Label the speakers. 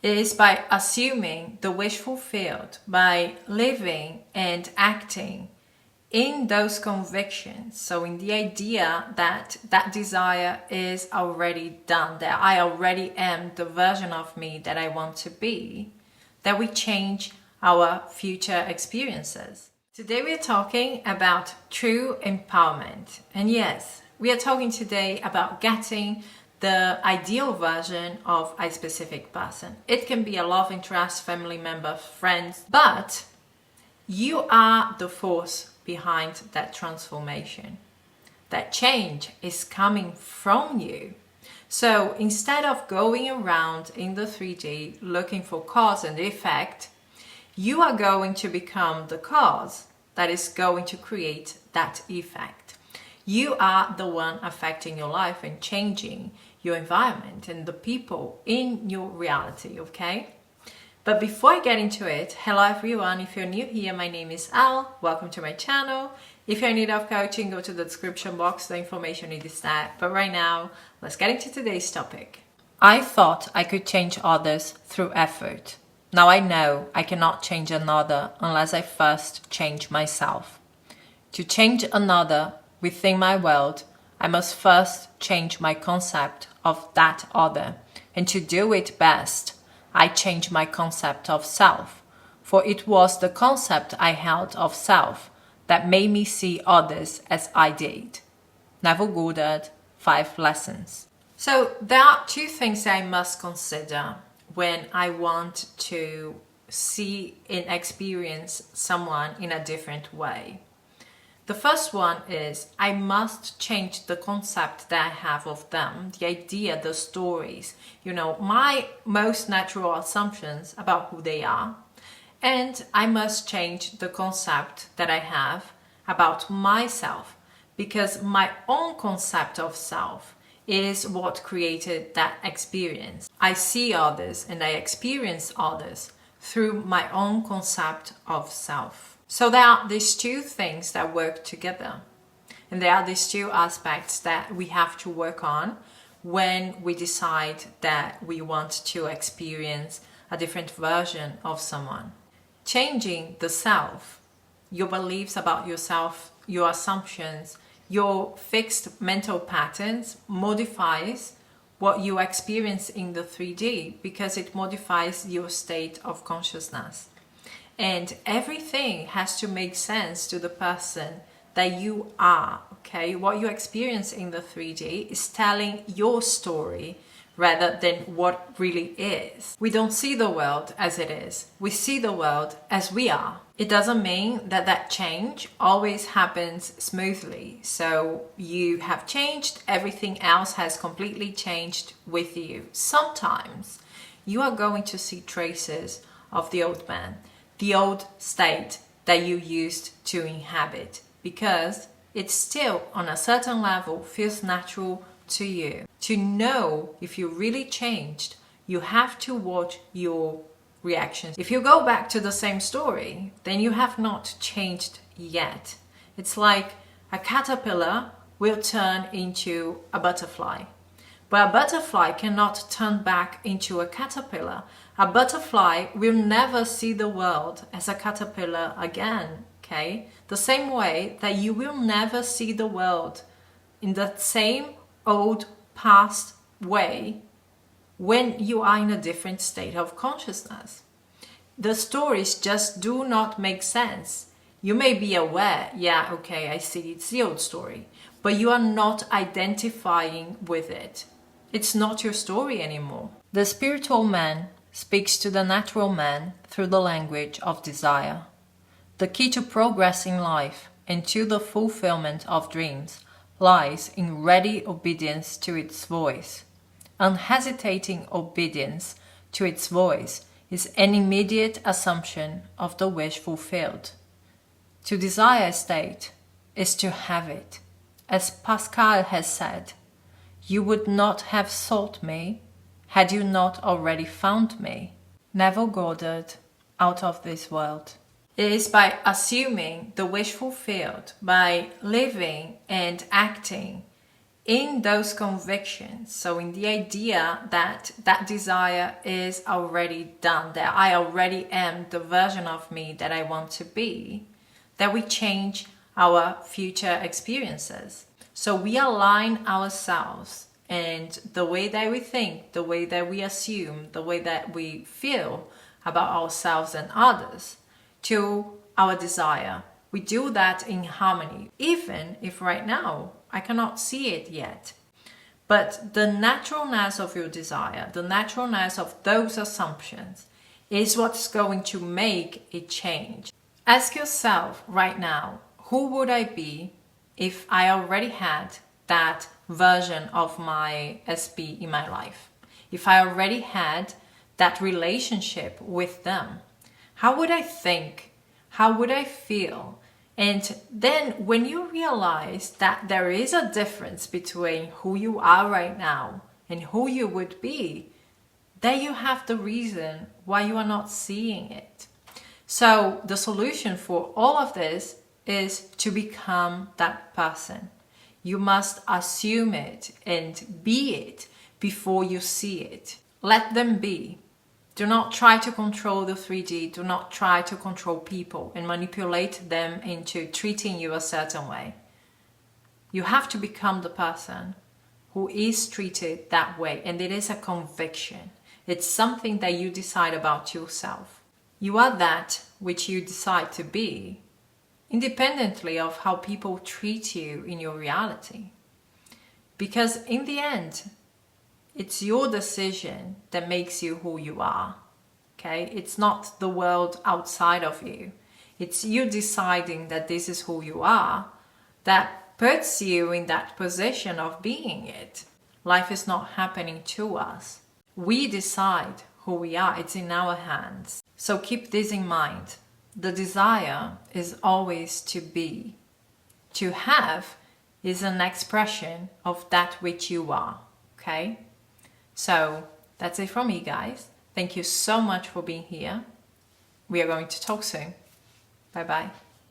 Speaker 1: It is by assuming the wish fulfilled, by living and acting in those convictions. So in the idea that that desire is already done, that I already am the version of me that I want to be, that we change our future experiences. Today we are talking about true empowerment. And yes, we are talking today about getting the ideal version of a specific person. It can be a love interest, family member, friends, but you are the force behind that transformation. That change is coming from you. So instead of going around in the 3D looking for cause and effect, you are going to become the cause that is going to create that effect. You are the one affecting your life and changing your environment and the people in your reality, okay? But before I get into it, hello everyone. If you're new here, my name is Al. Welcome to my channel. If you're in need of coaching, go to the description box. The information is there. But right now, let's get into today's topic. I thought I could change others through effort. Now I know I cannot change another unless I first change myself. To change another within my world, I must first change my concept of that other. And to do it best, I change my concept of self. For it was the concept I held of self that made me see others as I did. Neville Goddard, 5 Lessons. So there are two things I must consider when I want to see and experience someone in a different way. The first one is I must change the concept that I have of them, the idea, the stories, my most natural assumptions about who they are. And I must change the concept that I have about myself, because my own concept of self is what created that experience. I see others and I experience others through my own concept of self. So there are these two things that work together. And there are these two aspects that we have to work on when we decide that we want to experience a different version of someone. Changing the self, your beliefs about yourself, your assumptions, your fixed mental patterns modifies what you experience in the 3D because it modifies your state of consciousness. And everything has to make sense to the person that you are, okay? What you experience in the 3D is telling your story rather than what really is. We don't see the world as it is. We see the world as we are. It doesn't mean that that change always happens smoothly. So you have changed, everything else has completely changed with you. Sometimes you are going to see traces of the old man, the old state that you used to inhabit, because it still on a certain level feels natural to you. To know if you really changed, you have to watch your reactions. If you go back to the same story, then you have not changed yet. It's like a caterpillar will turn into a butterfly. But a butterfly cannot turn back into a caterpillar. A butterfly will never see the world as a caterpillar again, okay? The same way that you will never see the world in the same old past way when you are in a different state of consciousness. The stories just do not make sense. You may be aware, yeah, okay, I see it's the old story, but you are not identifying with it. It's not your story anymore. The spiritual man speaks to the natural man through the language of desire. The key to progress in life and to the fulfillment of dreams lies in ready obedience to its voice. Unhesitating obedience to its voice is an immediate assumption of the wish fulfilled. To desire a state is to have it. As Pascal has said, "You would not have sought me had you not already found me." Neville Goddard, Out of This World. It is by assuming the wish fulfilled, by living and acting in those convictions, so in the idea that that desire is already done, that I already am the version of me that I want to be, that we change our future experiences. So we align ourselves and the way that we think, the way that we assume, the way that we feel about ourselves and others to our desire. We do that in harmony, even if right now I cannot see it yet. But the naturalness of your desire, the naturalness of those assumptions is what's going to make it change. Ask yourself right now, who would I be if I already had that version of my SB in my life? If I already had that relationship with them, how would I think? How would I feel? And then when you realize that there is a difference between who you are right now and who you would be, then you have the reason why you are not seeing it. So the solution for all of this is to become that person. You must assume it and be it before you see it. Let them be. Do not try to control the 3D. Do not try to control people and manipulate them into treating you a certain way. You have to become the person who is treated that way, and it is a conviction. It's something that you decide about yourself. You are that which you decide to be, independently of how people treat you in your reality. Because in the end, it's your decision that makes you who you are, okay? It's not the world outside of you. It's you deciding that this is who you are that puts you in that position of being it. Life is not happening to us. We decide who we are. It's in our hands. So keep this in mind. The desire is always to be. To have is an expression of that which you are, okay? So that's it from me, guys. Thank you so much for being here. We are going to talk soon. Bye bye.